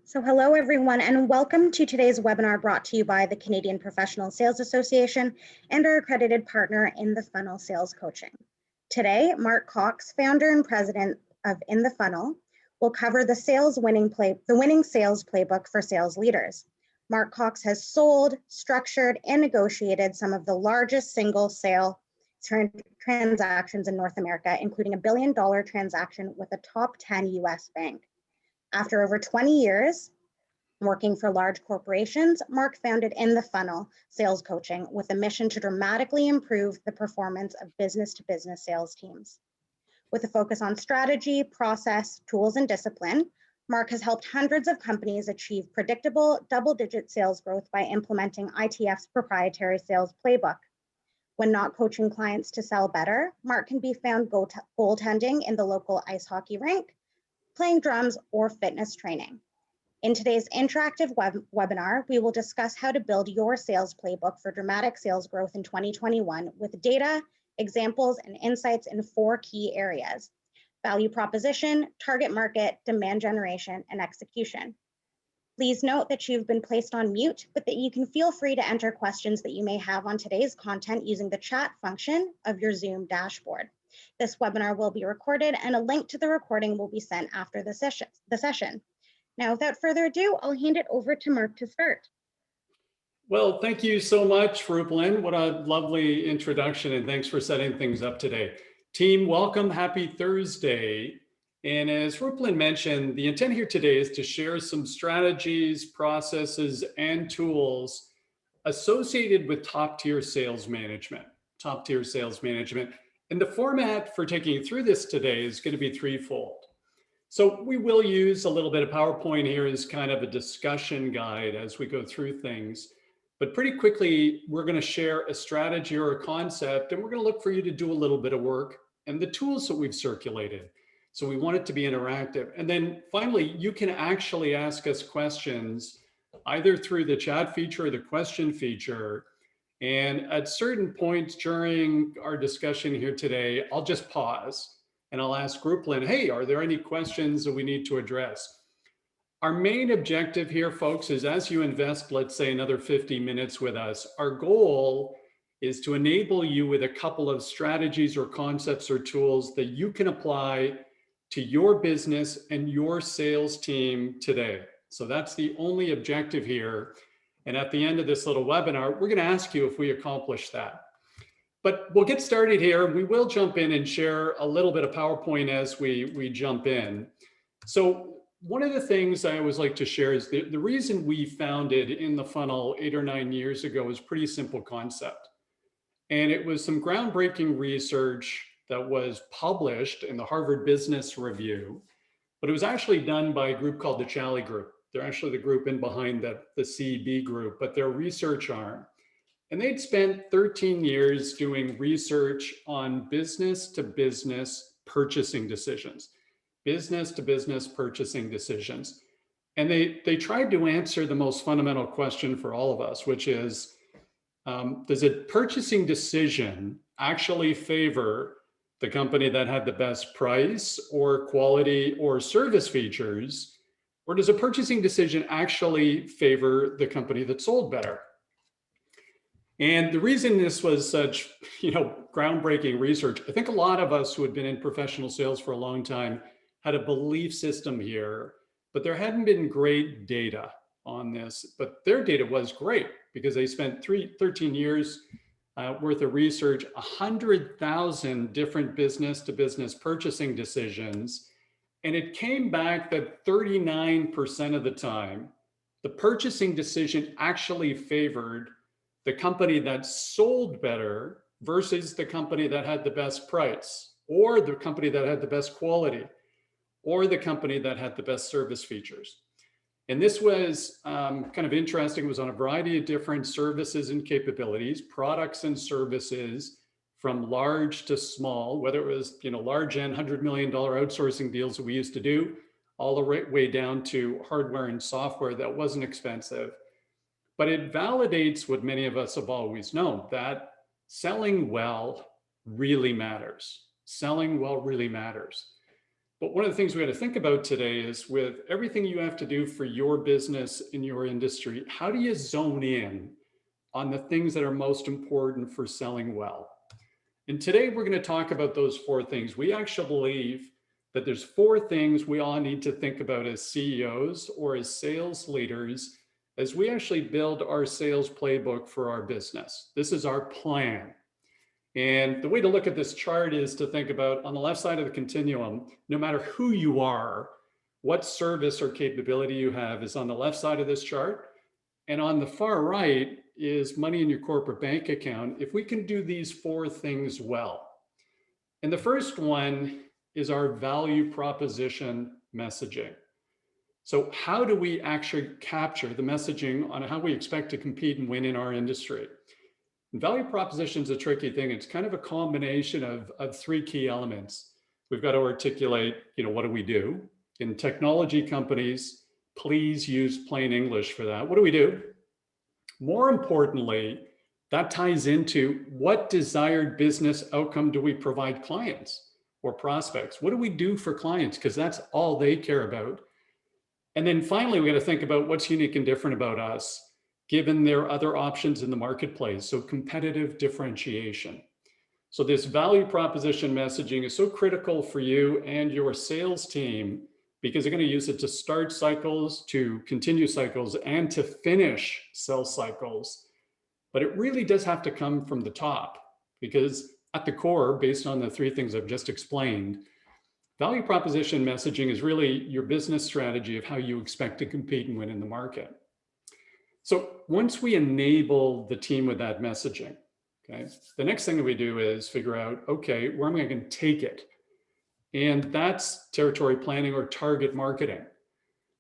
So hello everyone and welcome to today's webinar brought to you by the Canadian Professional Sales Association and our accredited partner In the Funnel Sales Coaching. Today, Mark Cox, founder and president of In the Funnel, will cover the winning sales playbook for sales leaders. Mark Cox has sold, structured, and negotiated some of the largest single sale transactions in North America, including a $1 billion transaction with a top 10 US bank. After over 20 years working for large corporations, Mark founded In the Funnel Sales Coaching with a mission to dramatically improve the performance of business-to-business sales teams. With a focus on strategy, process, tools, and discipline, Mark has helped hundreds of companies achieve predictable double-digit sales growth by implementing ITF's proprietary sales playbook. When not coaching clients to sell better, Mark can be found goaltending in the local ice hockey rink, playing drums, or fitness training. In today's interactive webinar, we will discuss how to build your sales playbook for dramatic sales growth in 2021 with data, examples, and insights in 4 key areas: value proposition, target market, demand generation, and execution. Please note that you've been placed on mute, but that you can feel free to enter questions that you may have on today's content using the chat function of your Zoom dashboard. This webinar will be recorded and a link to the recording will be sent after the session. Now, without further ado, I'll hand it over to Mark to start. Well, thank you so much, Rupalyn. What a lovely introduction, and thanks for setting things up today. Team, welcome. Happy Thursday. And as Rupalyn mentioned, the intent here today is to share some strategies, processes, and tools associated with top-tier sales management. And the format for taking you through this today is going to be threefold. So we will use a little bit of PowerPoint here as kind of a discussion guide as we go through things. But pretty quickly, we're going to share a strategy or a concept, and we're going to look for you to do a little bit of work and the tools that we've circulated. So we want it to be interactive. And then finally, you can actually ask us questions either through the chat feature or the question feature. And at certain points during our discussion here today, I'll just pause and I'll ask Rupalyn, hey, are there any questions that we need to address? Our main objective here, folks, is as you invest, let's say another 50 minutes with us, our goal is to enable you with a couple of strategies or concepts or tools that you can apply to your business and your sales team today. So that's the only objective here. And at the end of this little webinar, we're going to ask you if we accomplish that. But we'll get started here. We will jump in and share a little bit of PowerPoint as we jump in. So one of the things I always like to share is the reason we founded In the Funnel 8 or 9 years ago is a pretty simple concept. And it was some groundbreaking research that was published in the Harvard Business Review, but it was actually done by a group called the Challey Group. They're actually the group in behind the CB group, but their research arm. And they'd spent 13 years doing research on business-to-business purchasing decisions. Business-to-business purchasing decisions. And they tried to answer the most fundamental question for all of us, which is, does a purchasing decision actually favor the company that had the best price or quality or service features, or does a purchasing decision actually favor the company that sold better? And the reason this was such, groundbreaking research, I think a lot of us who had been in professional sales for a long time had a belief system here, but there hadn't been great data on this. But their data was great because they spent 13 years worth of research, 100,000 different business-to-business purchasing decisions. And it came back that 39% of the time, the purchasing decision actually favored the company that sold better versus the company that had the best price, or the company that had the best quality, or the company that had the best service features. And this was kind of interesting. It was on a variety of different services and capabilities, products and services, from large to small, whether it was large and $100 million outsourcing deals that we used to do, all the way down to hardware and software that wasn't expensive. But it validates what many of us have always known, that selling well really matters. Selling well really matters. But one of the things we got to think about today is with everything you have to do for your business in your industry, how do you zone in on the things that are most important for selling well? And today we're going to talk about those four things. We actually believe that there's four things we all need to think about as CEOs or as sales leaders as we actually build our sales playbook for our business. This is our plan. And the way to look at this chart is to think about on the left side of the continuum, no matter who you are, what service or capability you have is on the left side of this chart. And on the far right is money in your corporate bank account. If we can do these four things well. And the first one is our value proposition messaging. So how do we actually capture the messaging on how we expect to compete and win in our industry? And value proposition is a tricky thing. It's kind of a combination of three key elements. We've got to articulate, what do we do? In technology companies, please use plain English for that. What do we do? More importantly, that ties into what desired business outcome do we provide clients or prospects? What do we do for clients? Because that's all they care about. And then finally, we got to think about what's unique and different about us, given their other options in the marketplace. So competitive differentiation. So this value proposition messaging is so critical for you and your sales team because they're going to use it to start cycles, to continue cycles, and to finish sales cycles. But it really does have to come from the top because at the core, based on the three things I've just explained, value proposition messaging is really your business strategy of how you expect to compete and win in the market. So once we enable the team with that messaging, okay, the next thing that we do is figure out, okay, where am I going to take it? And that's territory planning or target marketing.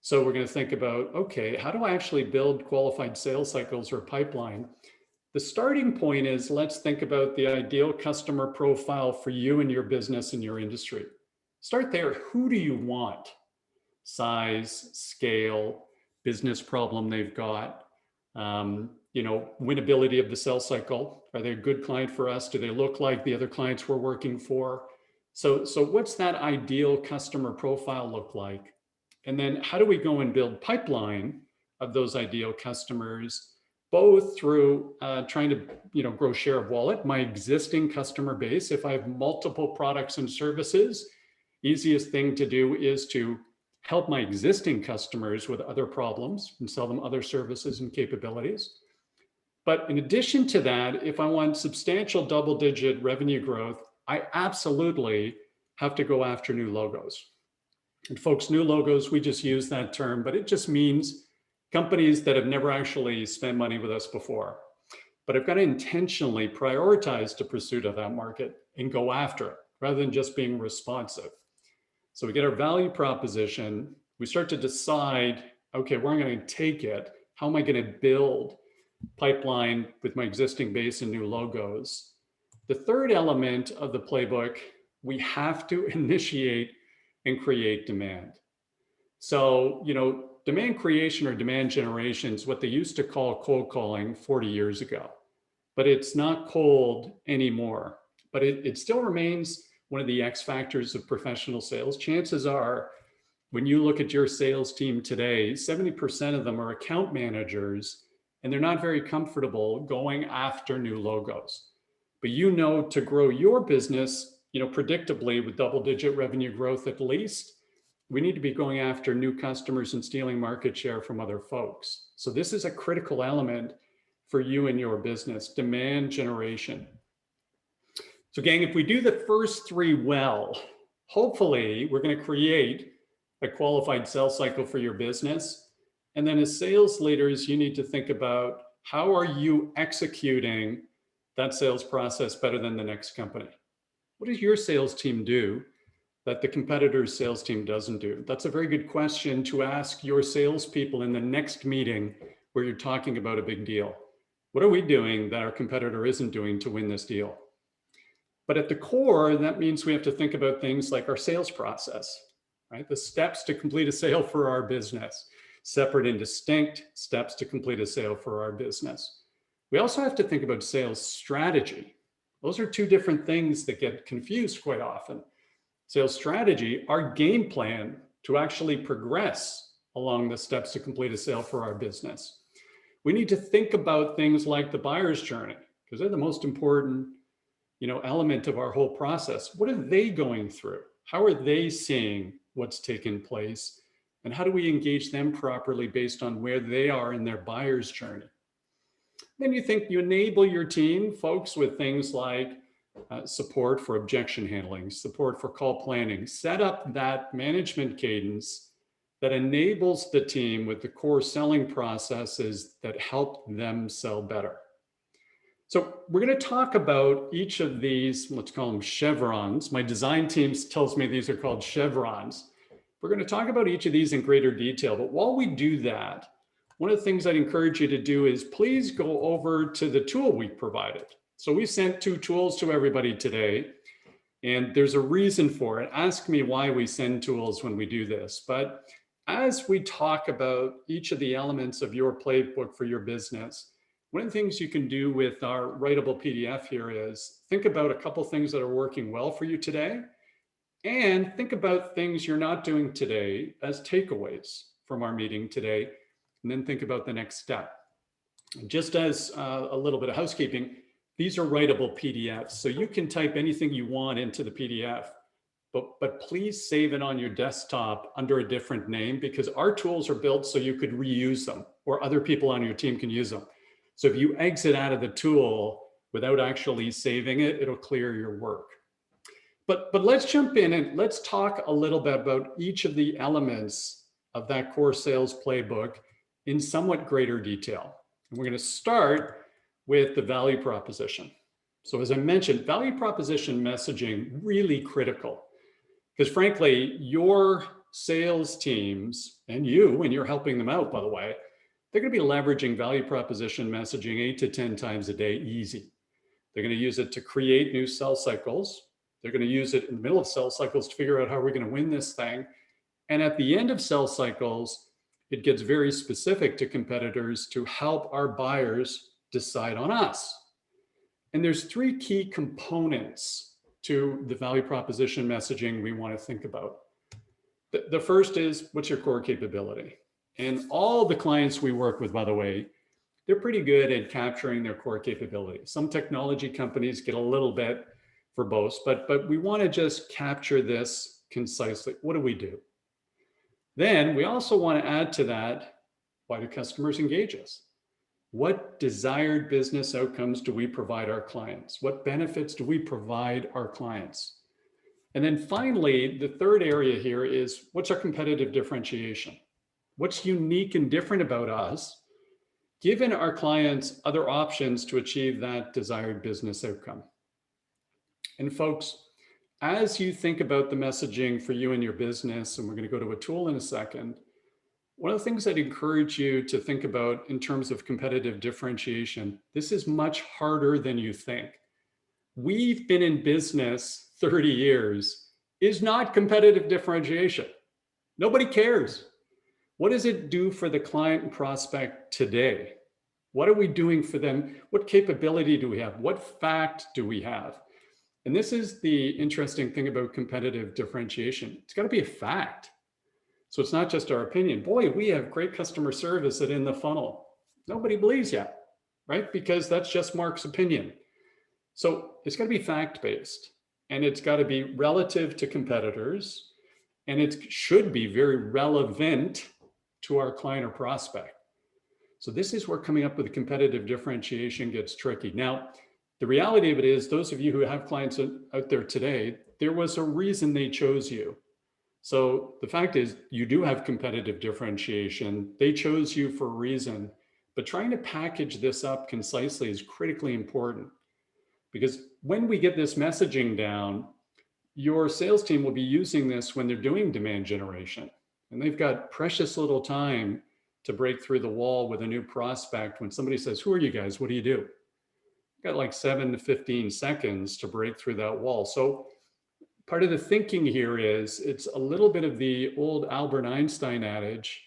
So we're going to think about, okay, how do I actually build qualified sales cycles or pipeline? The starting point is let's think about the ideal customer profile for you and your business and your industry. Start there. Who do you want? Size, scale, business problem they've got, winnability of the sales cycle. Are they a good client for us? Do they look like the other clients we're working for? So what's that ideal customer profile look like? And then how do we go and build pipeline of those ideal customers, both through trying to grow share of wallet, my existing customer base. If I have multiple products and services, easiest thing to do is to help my existing customers with other problems and sell them other services and capabilities. But in addition to that, if I want substantial double-digit revenue growth, I absolutely have to go after new logos. And folks, new logos, we just use that term, but it just means companies that have never actually spent money with us before. But I've got to intentionally prioritize the pursuit of that market and go after it rather than just being responsive. So we get our value proposition, we start to decide, okay, where am I going to take it? How am I going to build pipeline with my existing base and new logos? The third element of the playbook, we have to initiate and create demand. So, demand creation or demand generation is what they used to call cold calling 40 years ago, but it's not cold anymore. But it still remains one of the X factors of professional sales. Chances are, when you look at your sales team today, 70% of them are account managers, and they're not very comfortable going after new logos. But to grow your business, predictably with double-digit revenue growth at least, we need to be going after new customers and stealing market share from other folks. So this is a critical element for you and your business, demand generation. So gang, if we do the first three well, hopefully we're going to create a qualified sales cycle for your business. And then as sales leaders, you need to think about how are you executing that sales process better than the next company? What does your sales team do that the competitor's sales team doesn't do? That's a very good question to ask your salespeople in the next meeting where you're talking about a big deal. What are we doing that our competitor isn't doing to win this deal? But at the core, that means we have to think about things like our sales process, right? The steps to complete a sale for our business, separate and distinct steps to complete a sale for our business. We also have to think about sales strategy. Those are two different things that get confused quite often. Sales strategy, our game plan to actually progress along the steps to complete a sale for our business. We need to think about things like the buyer's journey, because they're the most important, element of our whole process. What are they going through? How are they seeing what's taken place? And how do we engage them properly based on where they are in their buyer's journey? Then you enable your team, folks, with things like support for objection handling, support for call planning. Set up that management cadence that enables the team with the core selling processes that help them sell better. So we're going to talk about each of these, let's call them chevrons. My design team tells me these are called chevrons. We're going to talk about each of these in greater detail. But while we do that, one of the things I'd encourage you to do is please go over to the tool we provided. So we sent 2 tools to everybody today, and there's a reason for it. Ask me why we send tools when we do this. But as we talk about each of the elements of your playbook for your business, one of the things you can do with our writable PDF here is think about a couple things that are working well for you today, and think about things you're not doing today as takeaways from our meeting today, and then think about the next step. Just as a little bit of housekeeping, these are writable PDFs, so you can type anything you want into the PDF, but please save it on your desktop under a different name, because our tools are built so you could reuse them or other people on your team can use them. So if you exit out of the tool without actually saving it, it'll clear your work. But let's jump in and let's talk a little bit about each of the elements of that core sales playbook in somewhat greater detail. And we're going to start with the value proposition. So as I mentioned, value proposition messaging, really critical, because frankly, your sales teams and you, when you're helping them out, by the way, they're going to be leveraging value proposition messaging 8 to 10 times a day, easy. They're going to use it to create new sales cycles. They're going to use it in the middle of sales cycles to figure out how we're going to win this thing. And at the end of sales cycles, it gets very specific to competitors to help our buyers decide on us. And there's 3 key components to the value proposition messaging we want to think about. The first is, what's your core capability? And all the clients we work with, by the way, they're pretty good at capturing their core capability. Some technology companies get a little bit verbose, but we want to just capture this concisely. What do we do? Then we also want to add to that, why do customers engage us? What desired business outcomes do we provide our clients? What benefits do we provide our clients? And then finally, the third area here is, what's our competitive differentiation? What's unique and different about us, given our clients other options to achieve that desired business outcome? And folks, as you think about the messaging for you and your business, and we're going to go to a tool in a second, one of the things I'd encourage you to think about in terms of competitive differentiation, this is much harder than you think. We've been in business 30 years is not competitive differentiation. Nobody cares. What does it do for the client and prospect today? What are we doing for them? What capability do we have? What fact do we have? And this is the interesting thing about competitive differentiation. It's got to be a fact. So it's not just our opinion. Boy, we have great customer service at In the Funnel. Nobody believes yet, right? Because that's just Mark's opinion. So it's got to be fact-based, and it's got to be relative to competitors, and it should be very relevant to our client or prospect. So this is where coming up with a competitive differentiation gets tricky. Now, the reality of it is, those of you who have clients out there today, there was a reason they chose you. So the fact is, you do have competitive differentiation. They chose you for a reason, but trying to package this up concisely is critically important, because when we get this messaging down, your sales team will be using this when they're doing demand generation, and they've got precious little time to break through the wall with a new prospect. When somebody says, "Who are you guys? What do you do?" You've got like 7 to 15 seconds to break through that wall. So part of the thinking here is, it's a little bit of the old Albert Einstein adage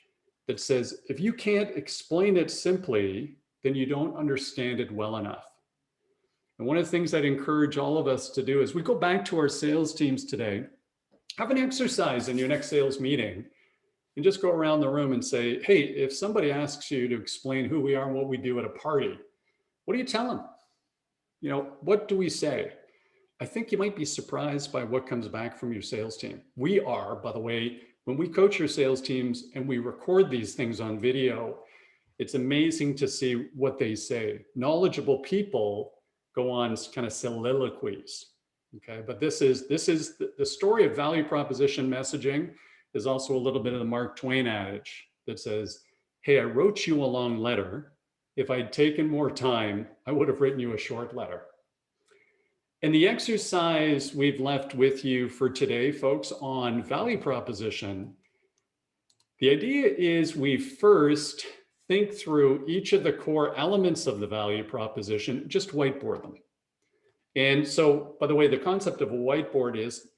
that says, if you can't explain it simply, then you don't understand it well enough. And one of the things I'd encourage all of us to do is, we go back to our sales teams today, Have an exercise in your next sales meeting and just go around the room and say, hey, if somebody asks you to explain who we are and what we do at a party, what do you tell them? What do we say? I think you might be surprised by what comes back from your sales team. We are, by the way, when we coach your sales teams and we record these things on video, it's amazing to see what they say. Knowledgeable people go on kind of soliloquies. Okay, but this is the story of value proposition messaging is also a little bit of the Mark Twain adage that says, hey, I wrote you a long letter. If I'd taken more time, I would have written you a short letter. And the exercise we've left with you for today, folks, on value proposition, the idea is we first think through each of the core elements of the value proposition, just whiteboard them. And so, by the way, the concept of a whiteboard is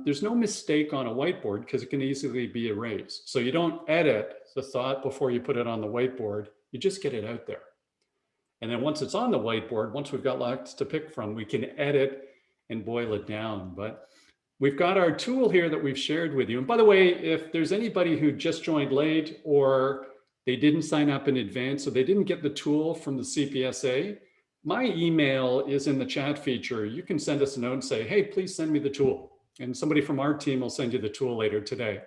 there's no mistake on a whiteboard because it can easily be erased. So you don't edit the thought before you put it on the whiteboard, you just get it out there. And then once it's on the whiteboard, once we've got lots to pick from, we can edit and boil it down. But we've got our tool here that we've shared with you. And by the way, if there's anybody who just joined late or they didn't sign up in advance, so they didn't get the tool from the CPSA, my email is in the chat feature. You can send us a note and say, hey, please send me the tool. And somebody from our team will send you the tool later today.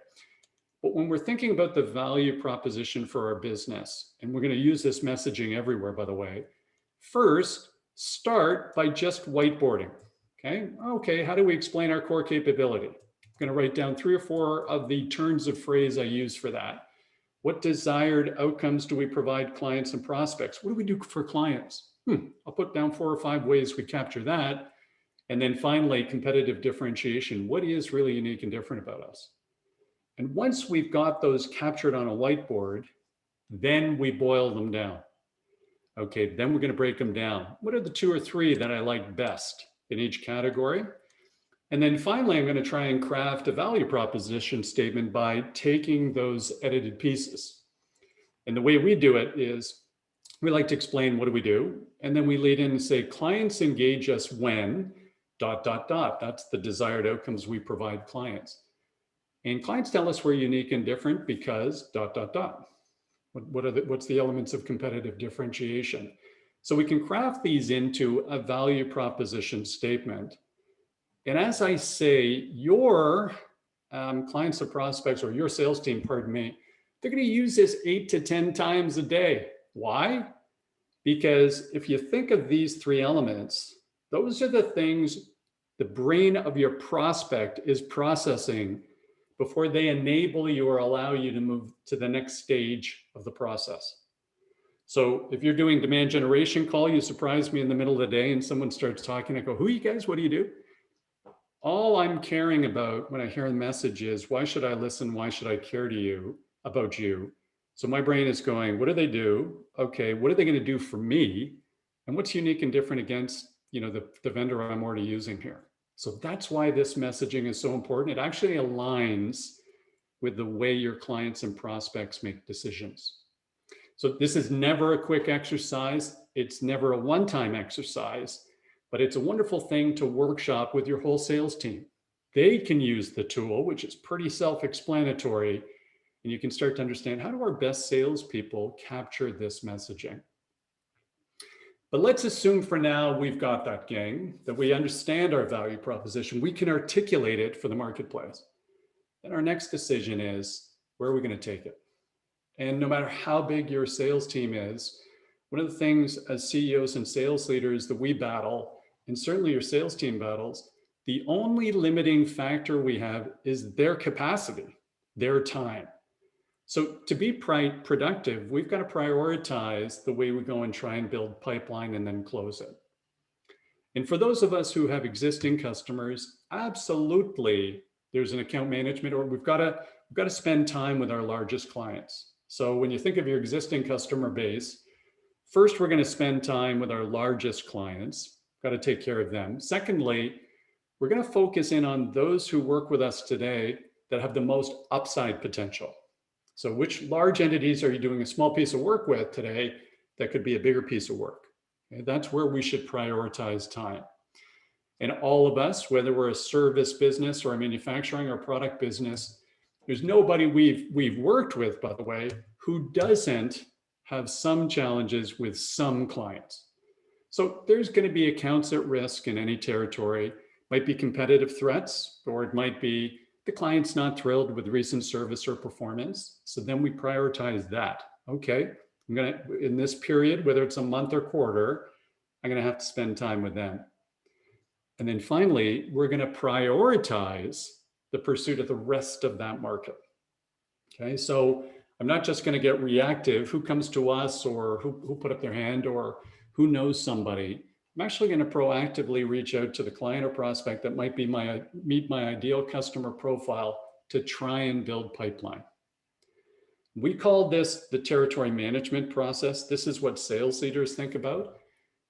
But when we're thinking about the value proposition for our business, and we're going to use this messaging everywhere, by the way, first, start by just whiteboarding. Okay, how do we explain our core capability? I'm going to write down 3 or 4 of the turns of phrase I use for that. What desired outcomes do we provide clients and prospects? What do we do for clients? I'll put down 4 or 5 ways we capture that. And then finally, competitive differentiation. What is really unique and different about us? And once we've got those captured on a whiteboard, then we boil them down. Okay, then we're going to break them down. What are the 2 or 3 that I like best in each category? And then finally, I'm going to try and craft a value proposition statement by taking those edited pieces. And the way we do it is we like to explain what do we do, and then we lead in and say, clients engage us when, ... That's the desired outcomes we provide clients. And clients tell us we're unique and different because ... What's the elements of competitive differentiation? So we can craft these into a value proposition statement. And as I say, your clients or prospects or your sales team, pardon me, they're going to use this 8 to 10 times a day. Why? Because if you think of these 3 elements, those are the things the brain of your prospect is processing before they enable you or allow you to move to the next stage of the process. So if you're doing demand generation call, you surprise me in the middle of the day and someone starts talking, I go, who are you guys? What do you do? All I'm caring about when I hear the message is, why should I listen? Why should I care to you about you? So my brain is going, what do they do? Okay, what are they going to do for me? And what's unique and different against the vendor I'm already using here? So that's why this messaging is so important. It actually aligns with the way your clients and prospects make decisions. So this is never a quick exercise. It's never a one-time exercise, but it's a wonderful thing to workshop with your whole sales team. They can use the tool, which is pretty self-explanatory, and you can start to understand, how do our best salespeople capture this messaging? But let's assume for now we've got that, gang, that we understand our value proposition. We can articulate it for the marketplace. Then our next decision is, where are we going to take it? And no matter how big your sales team is, one of the things as CEOs and sales leaders that we battle, and certainly your sales team battles, the only limiting factor we have is their capacity, their time. So to be productive, we've got to prioritize the way we go and try and build pipeline and then close it. And for those of us who have existing customers, absolutely, there's an account management, or we've got to spend time with our largest clients. So when you think of your existing customer base, first, we're going to spend time with our largest clients. Got to take care of them. Secondly, we're going to focus in on those who work with us today that have the most upside potential. So which large entities are you doing a small piece of work with today that could be a bigger piece of work? Okay, that's where we should prioritize time. And all of us, whether we're a service business or a manufacturing or product business, there's nobody we've worked with, by the way, who doesn't have some challenges with some clients. So there's going to be accounts at risk in any territory. Might be competitive threats, or it might be the client's not thrilled with recent service or performance. So then we prioritize that. Okay, I'm going to, in this period, whether it's a month or quarter, I'm going to have to spend time with them. And then finally, we're going to prioritize the pursuit of the rest of that market. Okay, so I'm not just going to get reactive, who comes to us or who put up their hand or who knows somebody. I'm actually going to proactively reach out to the client or prospect that might be meet my ideal customer profile to try and build pipeline. We call this the territory management process. This is what sales leaders think about,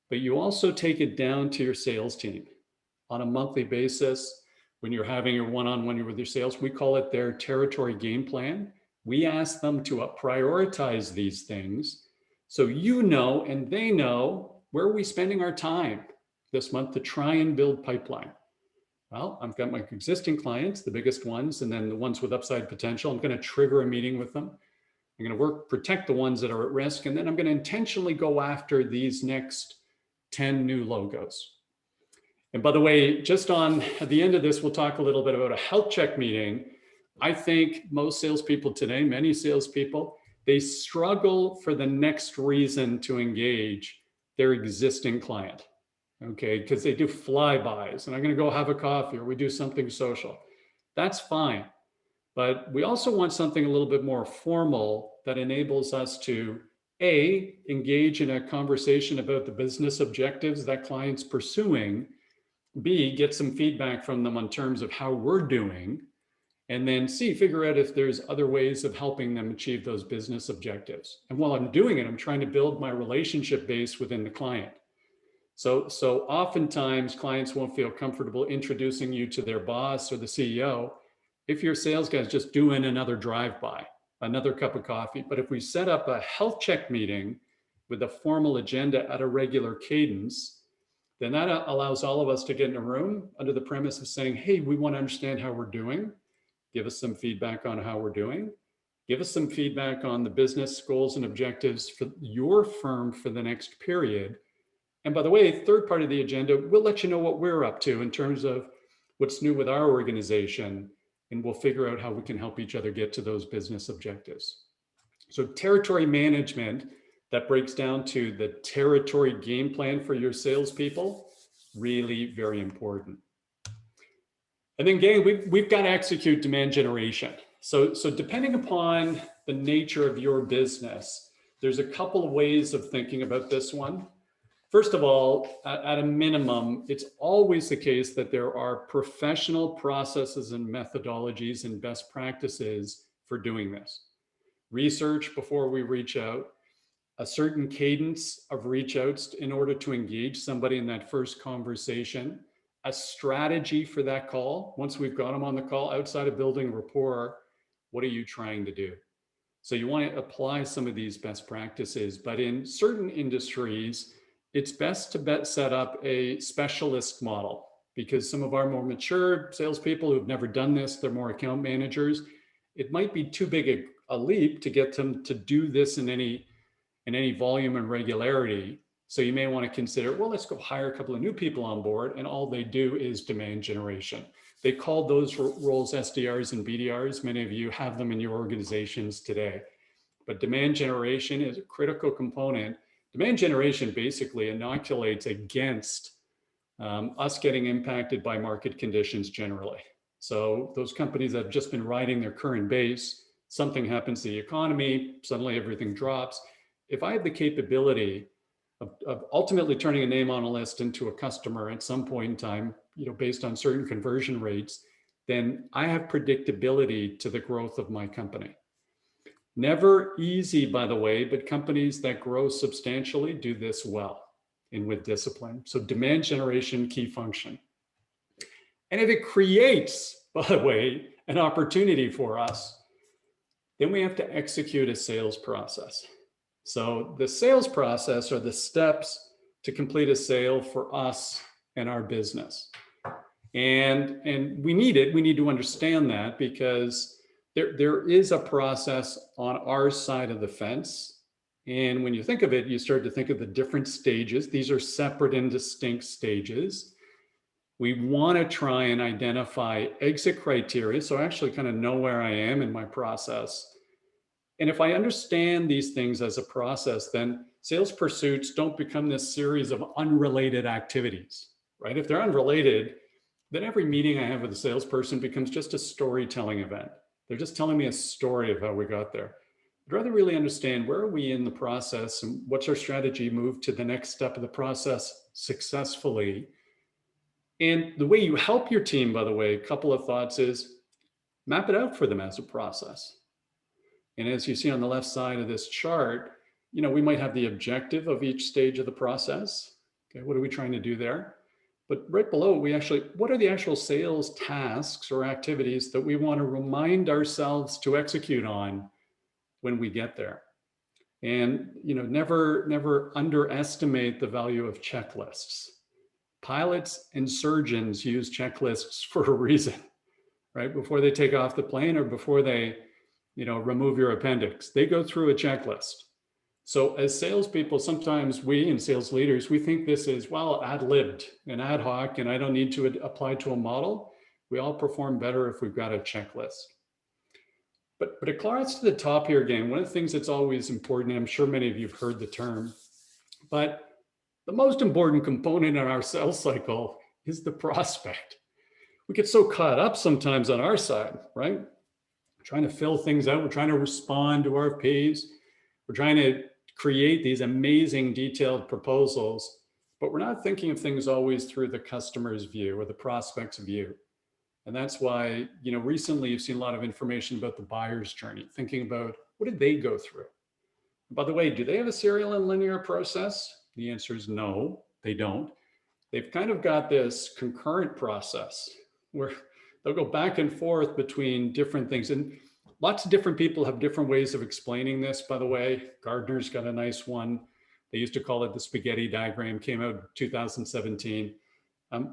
but you also take it down to your sales team on a monthly basis. When you're having your one-on-one with your sales, we call it their territory game plan. We ask them to prioritize these things so you know and they know where are we spending our time this month to try and build pipeline. Well, I've got my existing clients, the biggest ones, and then the ones with upside potential. I'm going to trigger a meeting with them. I'm going to protect the ones that are at risk, and then I'm going to intentionally go after these next 10 new logos. And by the way, just at the end of this, we'll talk a little bit about a health check meeting. I think most salespeople today, many salespeople, they struggle for the next reason to engage their existing client, okay? Because they do flybys, and I'm going to go have a coffee, or we do something social. That's fine. But we also want something a little bit more formal that enables us to, A, engage in a conversation about the business objectives that client's pursuing, B, get some feedback from them on terms of how we're doing, and then C, figure out if there's other ways of helping them achieve those business objectives. And while I'm doing it, I'm trying to build my relationship base within the client. So oftentimes clients won't feel comfortable introducing you to their boss or the CEO if your sales guy's just doing another drive-by, another cup of coffee. But if we set up a health check meeting with a formal agenda at a regular cadence, then that allows all of us to get in a room under the premise of saying, hey, we want to understand how we're doing. Give us some feedback on how we're doing. Give us some feedback on the business goals and objectives for your firm for the next period. And by the way, third part of the agenda, we'll let you know what we're up to in terms of what's new with our organization, and we'll figure out how we can help each other get to those business objectives. So territory management, that breaks down to the territory game plan for your salespeople, really very important. And then gang, we've got to execute demand generation. So depending upon the nature of your business, there's a couple of ways of thinking about this one. First of all, at a minimum, it's always the case that there are professional processes and methodologies and best practices for doing this. Research before we reach out, a certain cadence of reach outs in order to engage somebody in that first conversation, a strategy for that call. Once we've got them on the call, outside of building rapport, what are you trying to do? So you want to apply some of these best practices, but in certain industries, it's best to set up a specialist model, because some of our more mature salespeople who've never done this, they're more account managers. It might be too big a leap to get them to do this in any volume and regularity. So you may want to consider, well, let's go hire a couple of new people on board, and all they do is demand generation. They call those roles SDRs and BDRs. Many of you have them in your organizations today. But demand generation is a critical component. Demand generation basically inoculates against us getting impacted by market conditions generally. So those companies that have just been riding their current base, something happens to the economy, suddenly everything drops. If I have the capability of ultimately turning a name on a list into a customer at some point in time, based on certain conversion rates, then I have predictability to the growth of my company. Never easy, by the way, but companies that grow substantially do this well and with discipline. So demand generation, key function. And if it creates, by the way, an opportunity for us, then we have to execute a sales process. So the sales process are the steps to complete a sale for us and our business. And we need it. We need to understand that because there is a process on our side of the fence. And when you think of it, you start to think of the different stages. These are separate and distinct stages. We want to try and identify exit criteria. So I actually kind of know where I am in my process. And if I understand these things as a process, then sales pursuits don't become this series of unrelated activities, right? If they're unrelated, then every meeting I have with a salesperson becomes just a storytelling event. They're just telling me a story of how we got there. I'd rather really understand where are we in the process and what's our strategy move to the next step of the process successfully. And the way you help your team, by the way, a couple of thoughts is map it out for them as a process. And as you see on the left side of this chart, we might have the objective of each stage of the process. Okay, what are we trying to do there? But right below, what are the actual sales tasks or activities that we want to remind ourselves to execute on when we get there? And never underestimate the value of checklists. Pilots and surgeons use checklists for a reason, right? Before they take off the plane or before they, remove your appendix, they go through a checklist. So as salespeople, sometimes we and sales leaders, we think this is, well, ad-libbed and ad hoc, and I don't need to apply to a model. We all perform better if we've got a checklist. But it climbs to the top here again. One of the things that's always important, and I'm sure many of you have heard the term, but the most important component in our sales cycle is the prospect. We get so caught up sometimes on our side, right? We're trying to fill things out. We're trying to respond to RFPs. We're trying to create these amazing detailed proposals, but we're not thinking of things always through the customer's view or the prospect's view. And that's why, recently you've seen a lot of information about the buyer's journey, thinking about what did they go through? By the way, do they have a serial and linear process? The answer is no, they don't. They've kind of got this concurrent process where they'll go back and forth between different things. And lots of different people have different ways of explaining this, by the way. Gardner's got a nice one. They used to call it the spaghetti diagram, came out in 2017.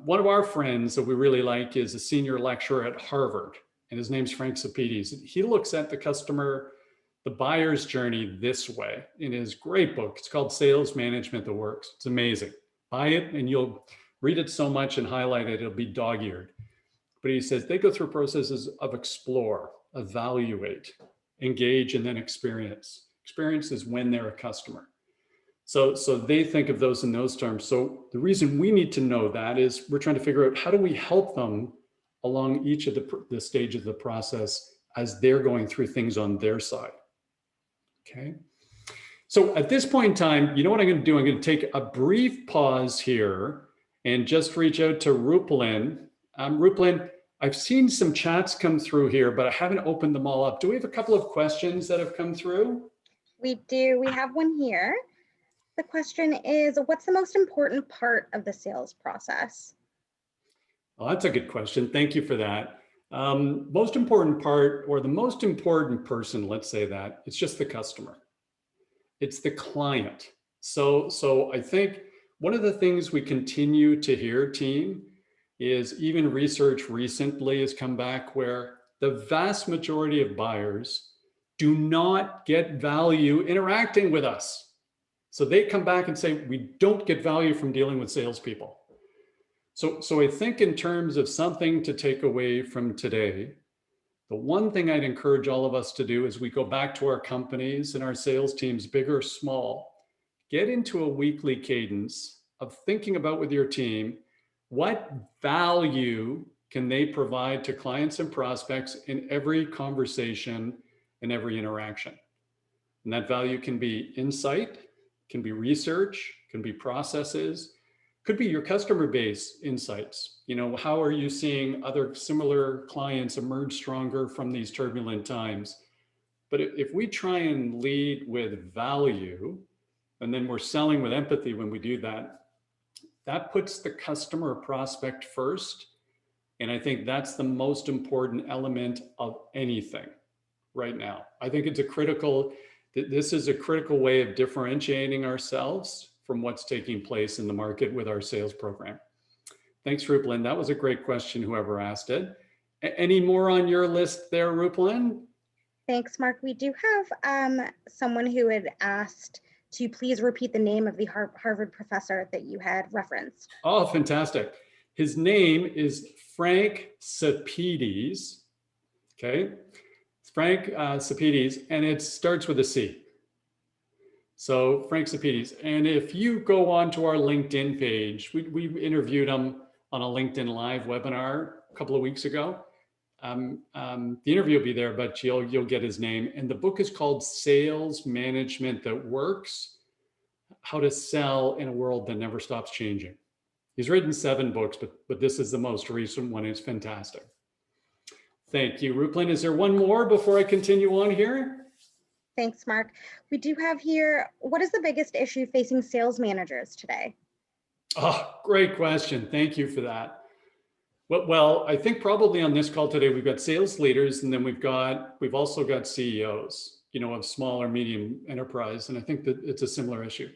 One of our friends that we really like is a senior lecturer at Harvard, and his name's Frank Sapides. He looks at the buyer's journey this way in his great book. It's called Sales Management That Works. It's amazing. Buy it and you'll read it so much and highlight it, it'll be dog-eared. But he says they go through processes of explore, evaluate, engage, and then experience. Experience is when they're a customer. So they think of those in those terms. So the reason we need to know that is we're trying to figure out how do we help them along each of the stages of the process as they're going through things on their side. Okay. So at this point in time, you know what I'm going to do? I'm going to take a brief pause here and just reach out to Rupalin. Rupalin, I've seen some chats come through here, but I haven't opened them all up. Do we have a couple of questions that have come through? We do. We have one here. The question is, what's the most important part of the sales process? Well, that's a good question. Thank you for that. Most important part, or the most important person, let's say that, it's just the customer. It's the client. So I think one of the things we continue to hear, team, is even research recently has come back where the vast majority of buyers do not get value interacting with us. So they come back and say, we don't get value from dealing with salespeople. So I think in terms of something to take away from today, the one thing I'd encourage all of us to do is we go back to our companies and our sales teams, big or small, get into a weekly cadence of thinking about with your team, what value can they provide to clients and prospects in every conversation and every interaction? And that value can be insight, can be research, can be processes, could be your customer base insights. How are you seeing other similar clients emerge stronger from these turbulent times? But if we try and lead with value, and then we're selling with empathy when we do that, that puts the customer prospect first. And I think that's the most important element of anything right now. I think this is a critical way of differentiating ourselves from what's taking place in the market with our sales program. Thanks, Rupalin. That was a great question, whoever asked it. Any more on your list there, Rupalin? Thanks, Mark. We do have someone who had asked to please repeat the name of the Harvard professor that you had referenced. Oh, fantastic. His name is Frank Sapides. Okay, it's Frank Sapides, and it starts with a C. So Frank Sapides. And if you go on to our LinkedIn page, we interviewed him on a LinkedIn Live webinar a couple of weeks ago. The interview will be there, but you'll get his name. And the book is called Sales Management That Works: How to Sell in a World That Never Stops Changing. He's written 7 books, but this is the most recent one. It's fantastic. Thank you, Rupalin. Is there one more before I continue on here? Thanks, Mark. We do have here, what is the biggest issue facing sales managers today? Oh, great question. Thank you for that. Well, I think probably on this call today, we've got sales leaders, and then we've also got CEOs, of small or medium enterprise. And I think that it's a similar issue.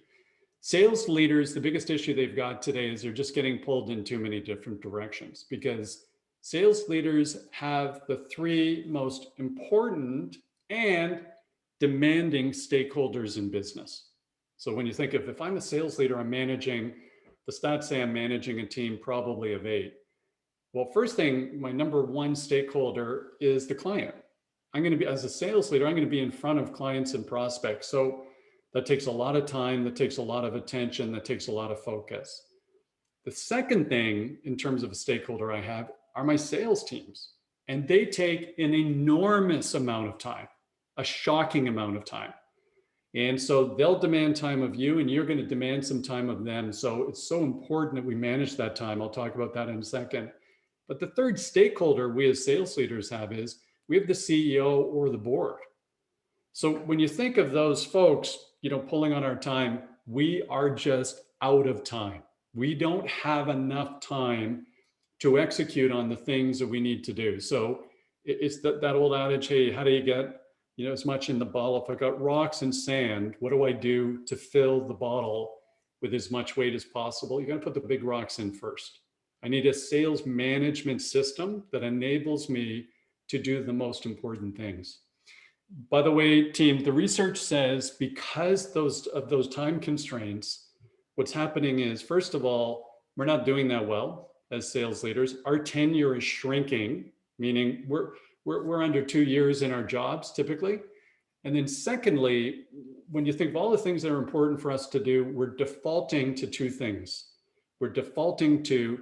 Sales leaders, the biggest issue they've got today is they're just getting pulled in too many different directions, because sales leaders have the 3 most important and demanding stakeholders in business. So when you think of, if I'm a sales leader, the stats say I'm managing a team probably of 8. Well, first thing, my number 1 stakeholder is the client. As a sales leader, I'm going to be in front of clients and prospects. So that takes a lot of time, that takes a lot of attention, that takes a lot of focus. The second thing in terms of a stakeholder I have are my sales teams. And they take an enormous amount of time, a shocking amount of time. And so they'll demand time of you, and you're going to demand some time of them. So it's so important that we manage that time. I'll talk about that in a second. But the third stakeholder we as sales leaders have is we have the CEO or the board. So when you think of those folks, pulling on our time, we are just out of time. We don't have enough time to execute on the things that we need to do. So it's that old adage, hey, how do you get as much in the bottle? If I got rocks and sand, what do I do to fill the bottle with as much weight as possible? You got to put the big rocks in first. I need a sales management system that enables me to do the most important things. By the way, team, the research says because of those time constraints, what's happening is, first of all, we're not doing that well as sales leaders. Our tenure is shrinking, meaning we're under 2 years in our jobs typically. And then secondly, when you think of all the things that are important for us to do, we're defaulting to 2 things. We're defaulting to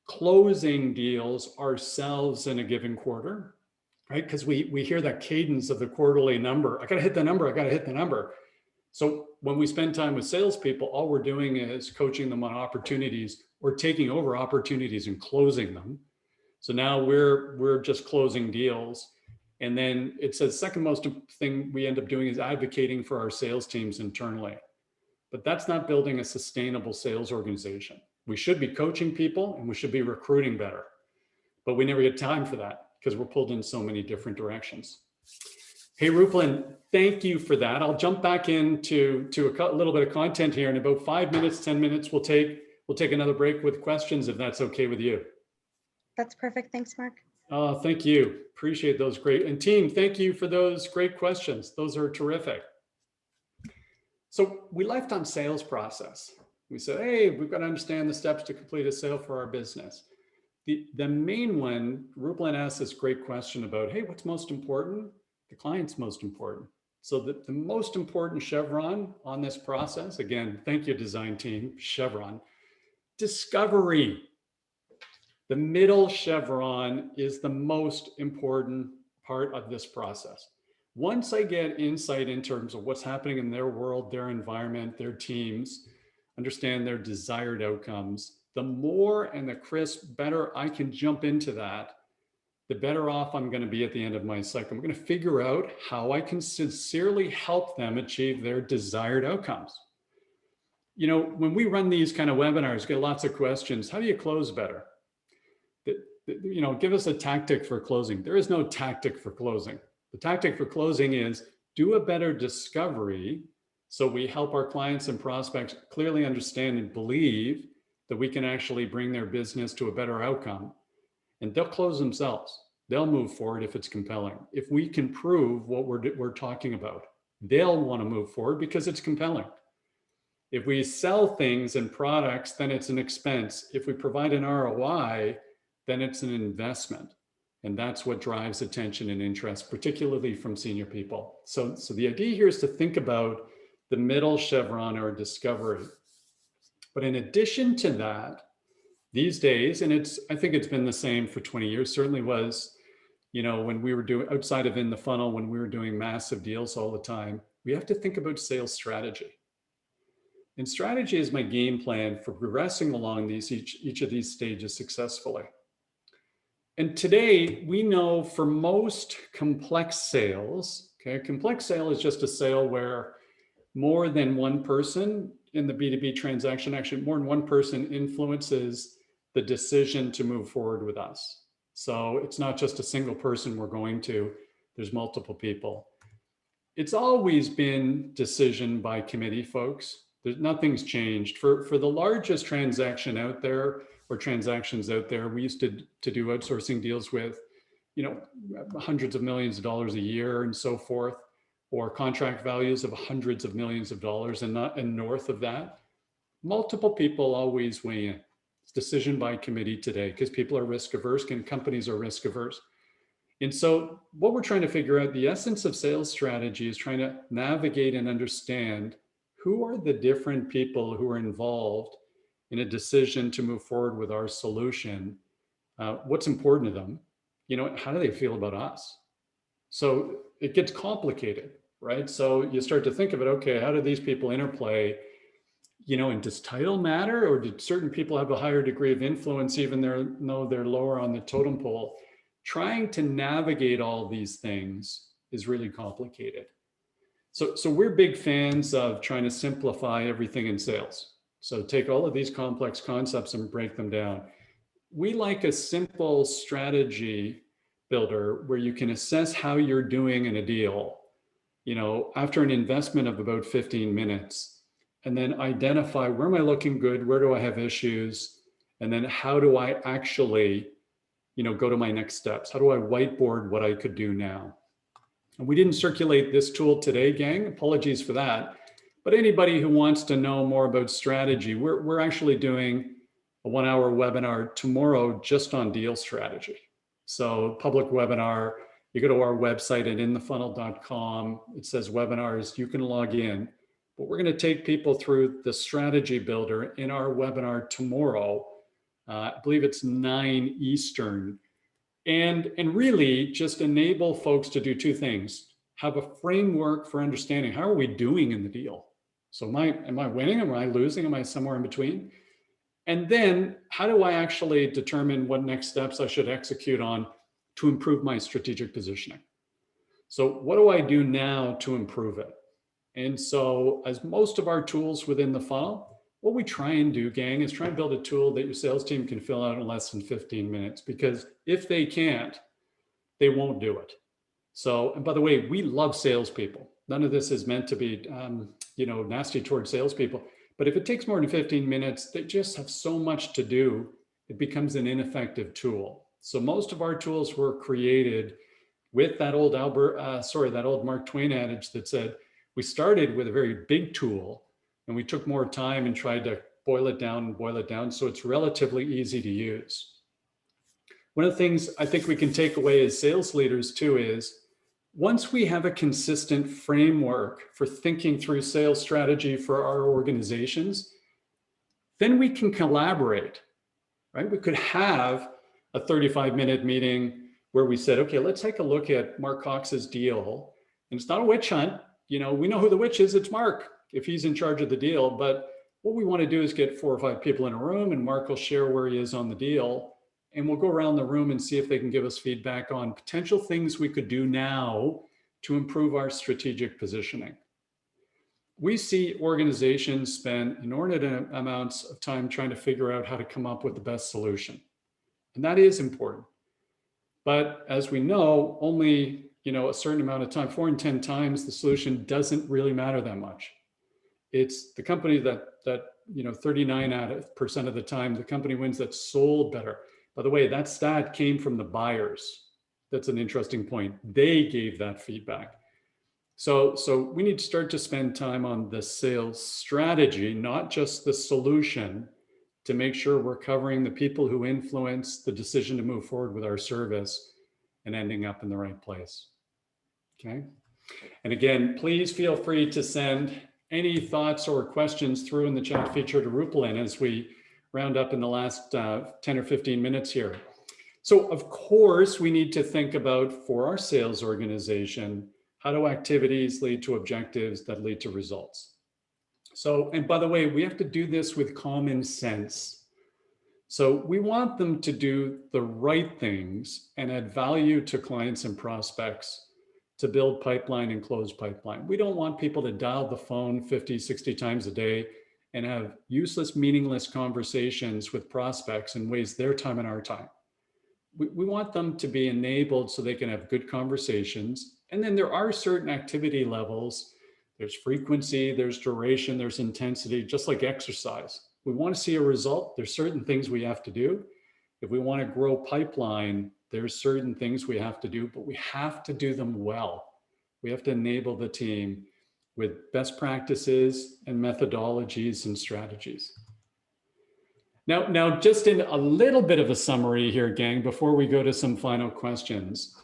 closing deals ourselves in a given quarter, right? Because we hear that cadence of the quarterly number. I got to hit the number. I got to hit the number. So when we spend time with salespeople, all we're doing is coaching them on opportunities or taking over opportunities and closing them. So now we're just closing deals. And then it says second most thing we end up doing is advocating for our sales teams internally. But that's not building a sustainable sales organization. We should be coaching people and we should be recruiting better, but we never get time for that because we're pulled in so many different directions. Hey, Rupalin, thank you for that. I'll jump back into a little bit of content here in about 5 minutes, 10 minutes. We'll take another break with questions if that's okay with you. That's perfect. Thanks, Mark. Thank you. Appreciate those great. And team, thank you for those great questions. Those are terrific. So we left on sales process. We said, hey, we've got to understand the steps to complete a sale for our business. The main one, Rupalin asked this great question about, hey, what's most important? The client's most important. So the most important chevron on this process, again, thank you, design team, chevron, discovery. The middle chevron is the most important part of this process. Once I get insight in terms of what's happening in their world, their environment, their teams, understand their desired outcomes, the more and the better I can jump into that, the better off I'm going to be at the end of my cycle. I'm going to figure out how I can sincerely help them achieve their desired outcomes. When we run these kind of webinars, get lots of questions. How do you close better? Give us a tactic for closing. There is no tactic for closing. The tactic for closing is do a better discovery so we help our clients and prospects clearly understand and believe that we can actually bring their business to a better outcome, and they'll close themselves. They'll move forward if it's compelling. If we can prove what we're talking about, they'll want to move forward because it's compelling. If we sell things and products, then it's an expense. If we provide an ROI, then it's an investment. And that's what drives attention and interest, particularly from senior people. So the idea here is to think about the middle chevron or discovery. But in addition to that, these days, and I think it's been the same for 20 years, certainly was, when we were doing outside of in the funnel, when we were doing massive deals all the time, we have to think about sales strategy. And strategy is my game plan for progressing along each of these stages successfully. And today, we know for most complex sales, okay, complex sale is just a sale where more than one person in the B2B transaction, actually more than one person influences the decision to move forward with us. So it's not just a single person we're going to, there's multiple people. It's always been decision by committee, folks. Nothing's changed. For the largest transaction out there, or transactions out there, we used to do outsourcing deals with, hundreds of millions of dollars a year and so forth, or contract values of hundreds of millions of dollars and north of that. Multiple people always weigh in. It's decision by committee today because people are risk averse and companies are risk averse. And so what we're trying to figure out, the essence of sales strategy is trying to navigate and understand who are the different people who are involved in a decision to move forward with our solution. What's important to them? How do they feel about us? So it gets complicated, right? So you start to think of it, okay, how do these people interplay? And does title matter, or did certain people have a higher degree of influence even though they're lower on the totem pole? Trying to navigate all these things is really complicated. So we're big fans of trying to simplify everything in sales. So take all of these complex concepts and break them down. We like a simple strategy builder where you can assess how you're doing in a deal, after an investment of about 15 minutes, and then identify where am I looking good, where do I have issues, and then how do I actually, go to my next steps? How do I whiteboard what I could do now? And we didn't circulate this tool today, gang. Apologies for that. But anybody who wants to know more about strategy, we're actually doing a 1-hour webinar tomorrow just on deal strategy. So public webinar, you go to our website at inthefunnel.com. It says webinars, you can log in. But we're going to take people through the strategy builder in our webinar tomorrow. I believe it's 9 Eastern. And really just enable folks to do two things. Have a framework for understanding how are we doing in the deal. So am I winning? Am I losing? Am I somewhere in between? And then how do I actually determine what next steps I should execute on to improve my strategic positioning? So what do I do now to improve it? And so as most of our tools within the funnel, what we try and do, gang, is try and build a tool that your sales team can fill out in less than 15 minutes, because if they can't, they won't do it. So, and by the way, we love salespeople. None of this is meant to be, nasty towards salespeople. But if it takes more than 15 minutes, they just have so much to do, it becomes an ineffective tool. So most of our tools were created with that old Mark Twain adage that said, we started with a very big tool and we took more time and tried to boil it down so it's relatively easy to use. One of the things I think we can take away as sales leaders too is, once we have a consistent framework for thinking through sales strategy for our organizations, then we can collaborate, right? We could have a 35-minute meeting where we said, okay, let's take a look at Mark Cox's deal. And it's not a witch hunt. We know who the witch is, it's Mark, if he's in charge of the deal. But what we want to do is get 4 or 5 people in a room, and Mark will share where he is on the deal. And we'll go around the room and see if they can give us feedback on potential things we could do now to improve our strategic positioning. We see organizations spend inordinate amounts of time trying to figure out how to come up with the best solution. And that is important. But as we know, only a certain amount of time, 4 in 10 times, the solution doesn't really matter that much. It's the company that 39% of the time, the company wins that sold better. By the way, that stat came from the buyers. That's an interesting point. They gave that feedback. So we need to start to spend time on the sales strategy, not just the solution, to make sure we're covering the people who influence the decision to move forward with our service and ending up in the right place. Okay. And again, please feel free to send any thoughts or questions through in the chat feature to Rupalin as we round up in the last 10 or 15 minutes here. So of course, we need to think about, for our sales organization, how do activities lead to objectives that lead to results? So, and by the way, we have to do this with common sense. So we want them to do the right things and add value to clients and prospects to build pipeline and close pipeline. We don't want people to dial the phone 50, 60 times a day and have useless, meaningless conversations with prospects and waste their time and our time. We want them to be enabled so they can have good conversations. And then there are certain activity levels. There's frequency, there's duration, there's intensity, just like exercise. We want to see a result. There's certain things we have to do. If we want to grow pipeline, there's certain things we have to do, but we have to do them well. We have to enable the team with best practices and methodologies and strategies. Now, just in a little bit of a summary here, gang, before we go to some final questions.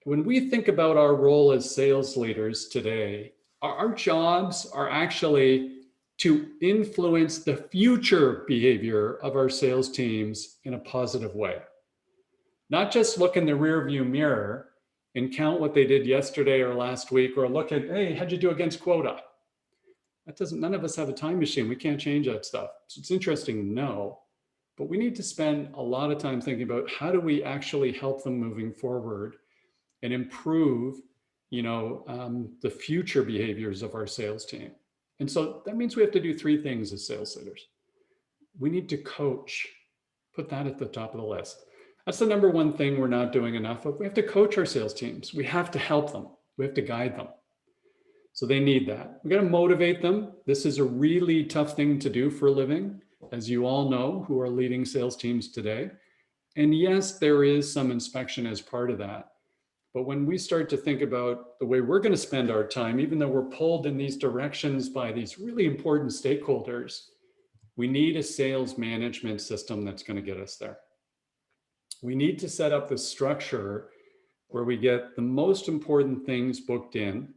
When we think about our role as sales leaders today, our jobs are actually to influence the future behavior of our sales teams in a positive way. Not just look in the rearview mirror and count what they did yesterday or last week, or look at, hey, how'd you do against quota? None of us have a time machine. We can't change that stuff. So it's interesting, no, but we need to spend a lot of time thinking about how do we actually help them moving forward and improve, the future behaviors of our sales team. And so that means we have to do three things as sales leaders. We need to coach, put that at the top of the list. That's the number one thing we're not doing enough of. We have to coach our sales teams. We have to help them. We have to guide them. So they need that. We got to motivate them. This is a really tough thing to do for a living, as you all know, who are leading sales teams today. And yes, there is some inspection as part of that. But when we start to think about the way we're going to spend our time, even though we're pulled in these directions by these really important stakeholders, we need a sales management system that's going to get us there. We need to set up the structure where we get the most important things booked in.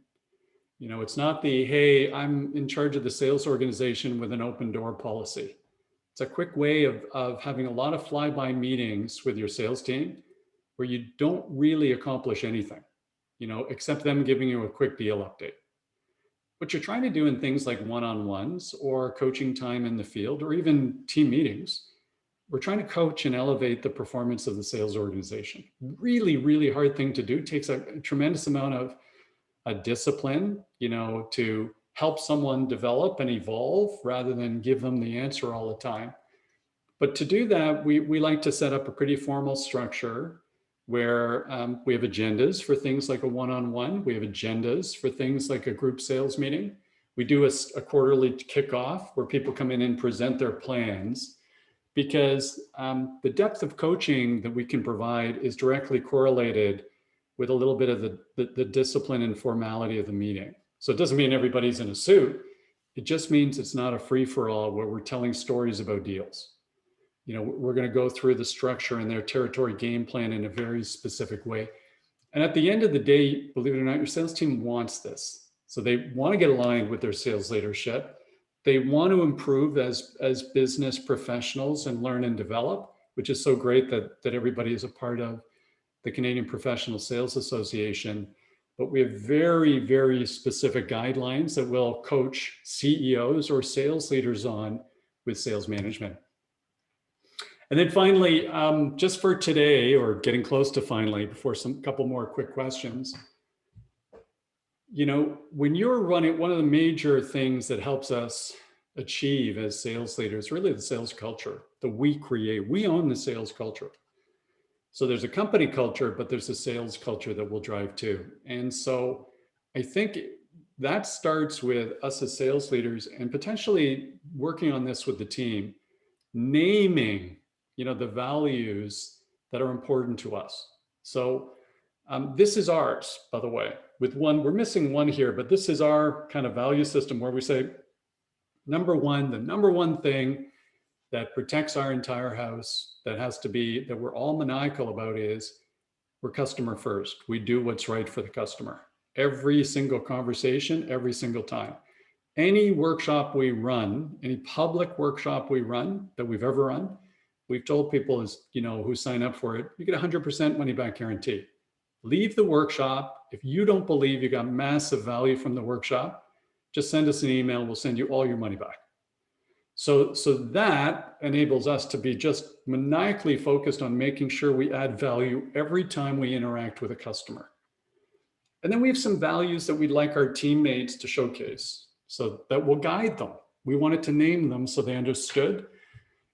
It's not the, hey, I'm in charge of the sales organization with an open door policy. It's a quick way of having a lot of flyby meetings with your sales team where you don't really accomplish anything, except them giving you a quick deal update. What you're trying to do in things like one-on-ones or coaching time in the field or even team meetings, we're trying to coach and elevate the performance of the sales organization. Really, really hard thing to do. It takes a tremendous amount of discipline, to help someone develop and evolve rather than give them the answer all the time. But to do that, we like to set up a pretty formal structure where we have agendas for things like a one-on-one. We have agendas for things like a group sales meeting. We do a quarterly kickoff where people come in and present their plans, because the depth of coaching that we can provide is directly correlated with a little bit of the discipline and formality of the meeting. So it doesn't mean everybody's in a suit. It just means it's not a free-for-all where we're telling stories about deals. We're going to go through the structure and their territory game plan in a very specific way. And at the end of the day, believe it or not, your sales team wants this. So they want to get aligned with their sales leadership. They want to improve as business professionals and learn and develop, which is so great that everybody is a part of the Canadian Professional Sales Association. But we have very, very specific guidelines that we'll coach CEOs or sales leaders on with sales management. And then finally, just for today, or getting close to finally, before couple more quick questions, when you're running, one of the major things that helps us achieve as sales leaders, really the sales culture that we create. We own the sales culture. So there's a company culture, but there's a sales culture that will drive too. And so I think that starts with us as sales leaders and potentially working on this with the team, naming, the values that are important to us. So this is ours, by the way, with one, we're missing one here, but this is our kind of value system where we say, number one, the number one thing that protects our entire house, that we're all maniacal about, is we're customer first. We do what's right for the customer. Every single conversation, every single time. Any workshop we run, any public workshop we run that we've ever run, we've told people who sign up for it, you get 100% money back guarantee. Leave the workshop. If you don't believe you got massive value from the workshop, just send us an email. We'll send you all your money back. So that enables us to be just maniacally focused on making sure we add value every time we interact with a customer. And then we have some values that we'd like our teammates to showcase, so that will guide them. We wanted to name them so they understood.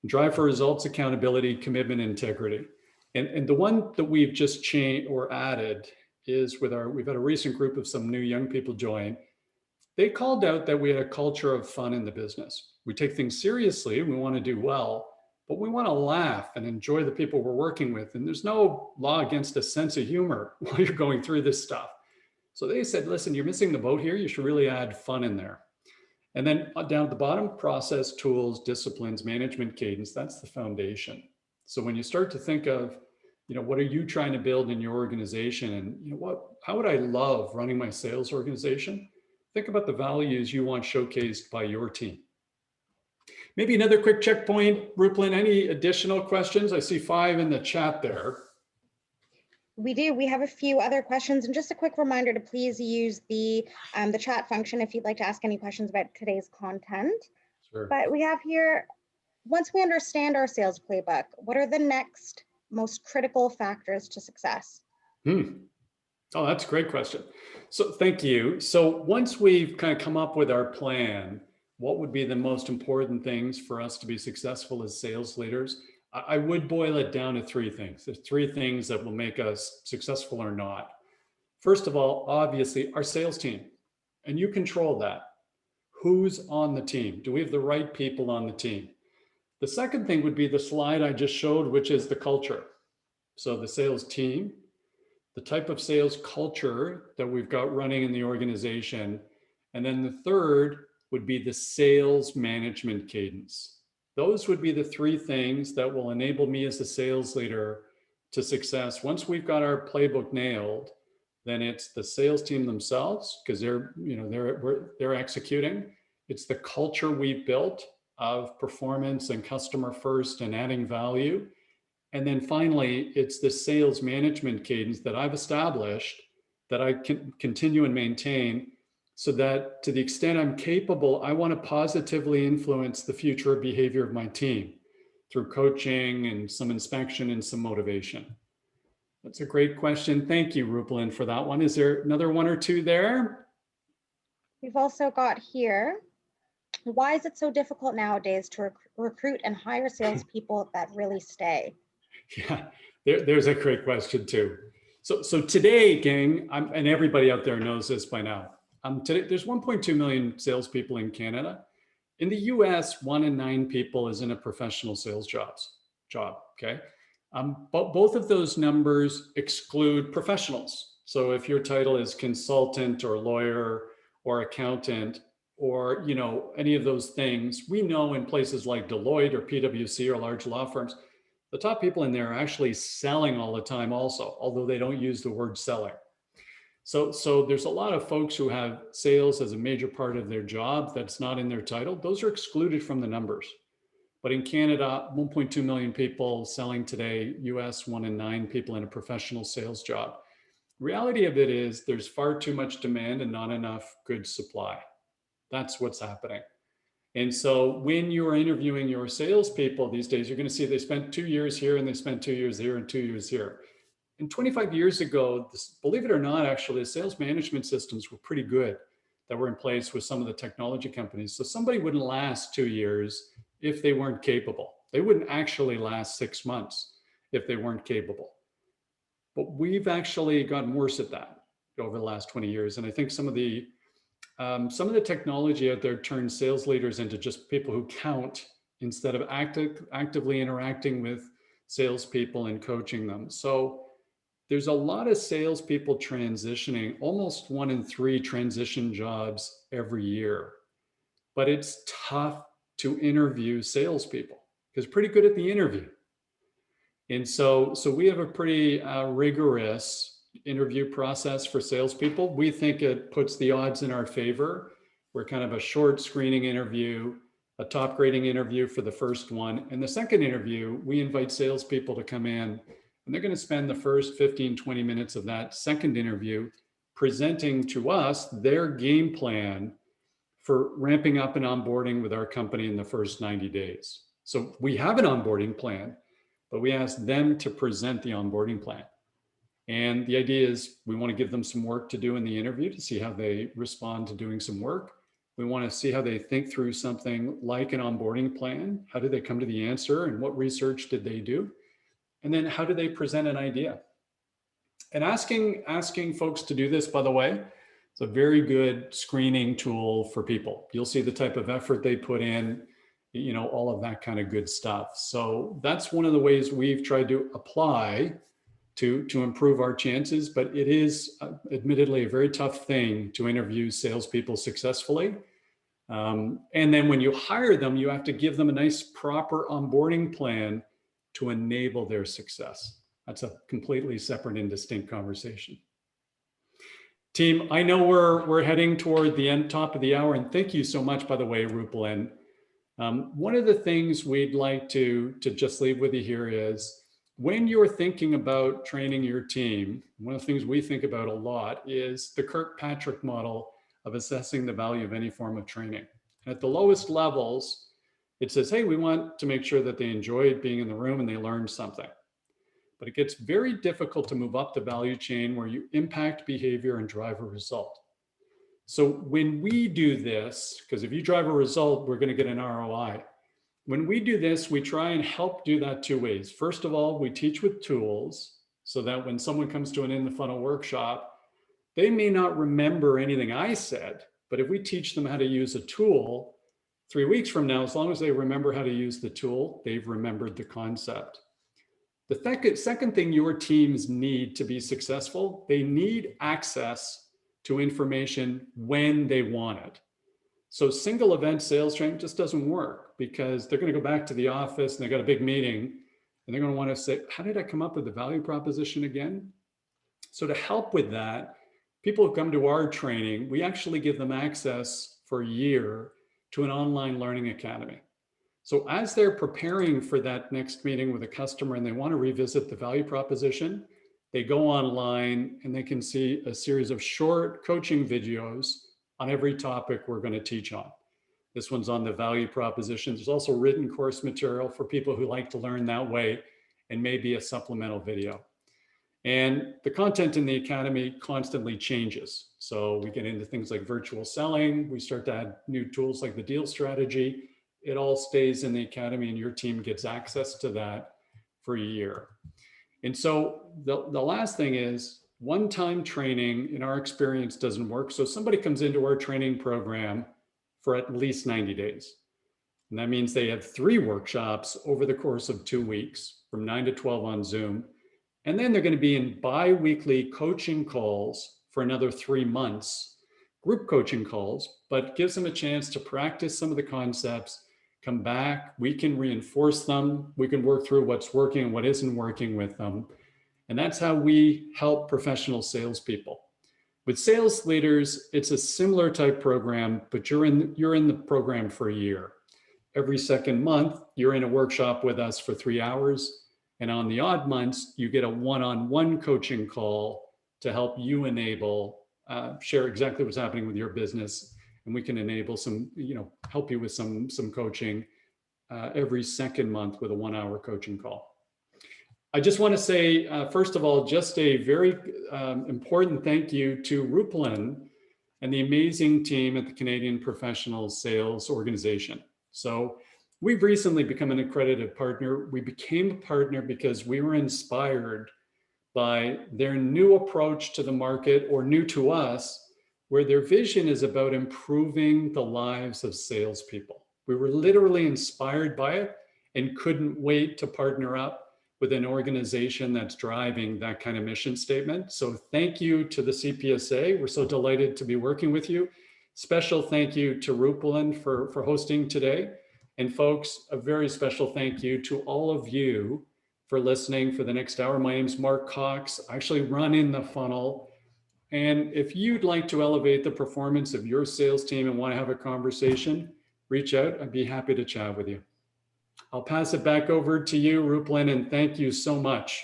Drive for results, accountability, commitment, integrity. And the one that we've just changed or added is we've had a recent group of some new young people join. They called out that we had a culture of fun in the business. We take things seriously, we want to do well, but we want to laugh and enjoy the people we're working with. And there's no law against a sense of humor while you're going through this stuff. So they said, listen, you're missing the boat here. You should really add fun in there. And then down at the bottom, process, tools, disciplines, management cadence, that's the foundation. So when you start to think of, what are you trying to build in your organization? And how would I love running my sales organization? Think about the values you want showcased by your team. Maybe another quick checkpoint, Rupalin, any additional questions? I see 5 in the chat there. We do. We have a few other questions, and just a quick reminder to please use the chat function if you'd like to ask any questions about today's content. Sure. But we have here, once we understand our sales playbook, what are the next most critical factors to success? Oh, that's a great question. So thank you. So once we've kind of come up with our plan, what would be the most important things for us to be successful as sales leaders? I would boil it down to 3 things. There's 3 things that will make us successful or not. First of all, obviously, our sales team, and you control that. Who's on the team? Do we have the right people on the team? The second thing would be the slide I just showed, which is the culture. So the sales team, the type of sales culture that we've got running in the organization. And then the third would be the sales management cadence. Those would be the 3 things that will enable me as a sales leader to success. Once we've got our playbook nailed, then it's the sales team themselves, because they're executing. It's the culture we built of performance and customer first and adding value. And then finally, it's the sales management cadence that I've established that I can continue and maintain, so that to the extent I'm capable, I want to positively influence the future behavior of my team through coaching and some inspection and some motivation. That's a great question. Thank you, Rupalin, for that one. Is there another 1 or 2 there? We've also got here, why is it so difficult nowadays to recruit and hire salespeople that really stay? Yeah, there's a great question too. So today, gang, and everybody out there knows this by now. Today, there's 1.2 million salespeople in Canada. In the US, 1 in 9 people is in a professional sales job, okay? But both of those numbers exclude professionals. So if your title is consultant or lawyer or accountant or any of those things, we know in places like Deloitte or PwC or large law firms, the top people in there are actually selling all the time also, although they don't use the word selling. So there's a lot of folks who have sales as a major part of their job that's not in their title. Those are excluded from the numbers. But in Canada, 1.2 million people selling today, US 1 in 9 people in a professional sales job. Reality of it is there's far too much demand and not enough good supply. That's what's happening. And so when you're interviewing your salespeople these days, you're going to see they spent 2 years here and they spent 2 years here and 2 years here. And 25 years ago, believe it or not, actually, the sales management systems were pretty good that were in place with some of the technology companies. So somebody wouldn't last 2 years if they weren't capable. They wouldn't actually last 6 months if they weren't capable. But we've actually gotten worse at that over the last 20 years. And I think some of the some of the technology out there turns sales leaders into just people who count instead of actively interacting with salespeople and coaching them. So there's a lot of salespeople transitioning, almost 1 in 3 transition jobs every year. But it's tough to interview salespeople because pretty good at the interview. And so we have a pretty rigorous interview process for salespeople. We think it puts the odds in our favor. We're kind of a short screening interview, a top grading interview for the first one. And the second interview, we invite salespeople to come in, and they're going to spend the first 15, 20 minutes of that second interview presenting to us their game plan for ramping up and onboarding with our company in the first 90 days. So we have an onboarding plan, but we ask them to present the onboarding plan. And the idea is we want to give them some work to do in the interview to see how they respond to doing some work. We want to see how they think through something like an onboarding plan. How did they come to the answer and what research did they do? And then how do they present an idea? And asking folks to do this, by the way, it's a very good screening tool for people. You'll see the type of effort they put in, all of that kind of good stuff. So that's one of the ways we've tried to apply to improve our chances, but it is admittedly a very tough thing to interview salespeople successfully. And then when you hire them, you have to give them a nice proper onboarding plan to enable their success. That's a completely separate and distinct conversation. Team, I know we're heading toward the top of the hour, and thank you so much, by the way, Rupal. One of the things we'd like to just leave with you here is when you're thinking about training your team, one of the things we think about a lot is the Kirkpatrick model of assessing the value of any form of training. At the lowest levels, it says, hey, we want to make sure that they enjoy being in the room and they learn something. But it gets very difficult to move up the value chain where you impact behavior and drive a result. So when we do this, because if you drive a result, we're going to get an ROI. When we do this, we try and help do that 2 ways. First of all, we teach with tools so that when someone comes to an in the funnel workshop, they may not remember anything I said, but if we teach them how to use a tool 3 weeks from now, as long as they remember how to use the tool, they've remembered the concept. The second thing your teams need to be successful, they need access to information when they want it. So single event sales training just doesn't work because they're going to go back to the office and they got a big meeting and they're going to want to say, how did I come up with the value proposition again? So to help with that, people who come to our training, we actually give them access for a year to an online learning academy. So as they're preparing for that next meeting with a customer and they want to revisit the value proposition, they go online and they can see a series of short coaching videos on every topic we're going to teach on. This one's on the value proposition. There's also written course material for people who like to learn that way and maybe a supplemental video. And the content in the academy constantly changes. So we get into things like virtual selling. We start to add new tools like the deal strategy. It all stays in the academy and your team gets access to that for a year. And so the last thing is one-time training in our experience doesn't work. So somebody comes into our training program for at least 90 days. And that means they have 3 workshops over the course of 2 weeks from 9 to 12 on Zoom. And then they're going to be in bi-weekly coaching calls for another 3 months, group coaching calls, but gives them a chance to practice some of the concepts, come back, we can reinforce them, we can work through what's working and what isn't working with them. And that's how we help professional salespeople. With sales leaders, it's a similar type program, but you're in the program for a year. Every second month, you're in a workshop with us for 3 hours. And on the odd months, you get a one-on-one coaching call to help you enable, share exactly what's happening with your business. And we can enable some, help you with some coaching every second month with a 1-hour coaching call. I just want to say, first of all, just a very important thank you to Rupal and the amazing team at the Canadian Professional Sales Organization. So we've recently become an accredited partner. We became a partner because we were inspired by their new approach to the market, or new to us, where their vision is about improving the lives of salespeople. We were literally inspired by it and couldn't wait to partner up with an organization that's driving that kind of mission statement. So thank you to the CPSA. We're so delighted to be working with you. Special thank you to Rupalin for hosting today. And folks, a very special thank you to all of you for listening for the next hour. My name is Mark Cox. I actually run in the funnel. And if you'd like to elevate the performance of your sales team and want to have a conversation, reach out. I'd be happy to chat with you. I'll pass it back over to you, Rupalin, and thank you so much.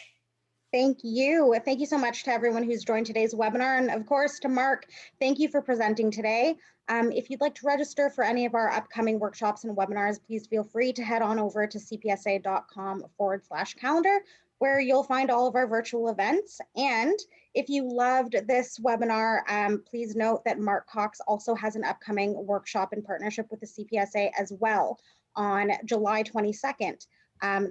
Thank you. Thank you so much to everyone who's joined today's webinar. And of course, to Mark, thank you for presenting today. If you'd like to register for any of our upcoming workshops and webinars, please feel free to head on over to cpsa.com/calendar, where you'll find all of our virtual events. And if you loved this webinar, please note that Mark Cox also has an upcoming workshop in partnership with the CPSA as well on July 22nd.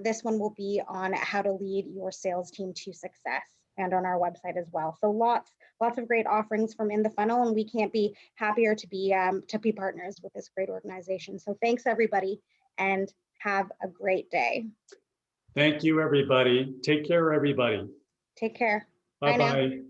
This one will be on how to lead your sales team to success, and on our website as well. So lots of great offerings from In the Funnel, and we can't be happier to be partners with this great organization. So thanks everybody, and have a great day. Thank you, everybody. Take care, everybody. Take care. Bye-bye.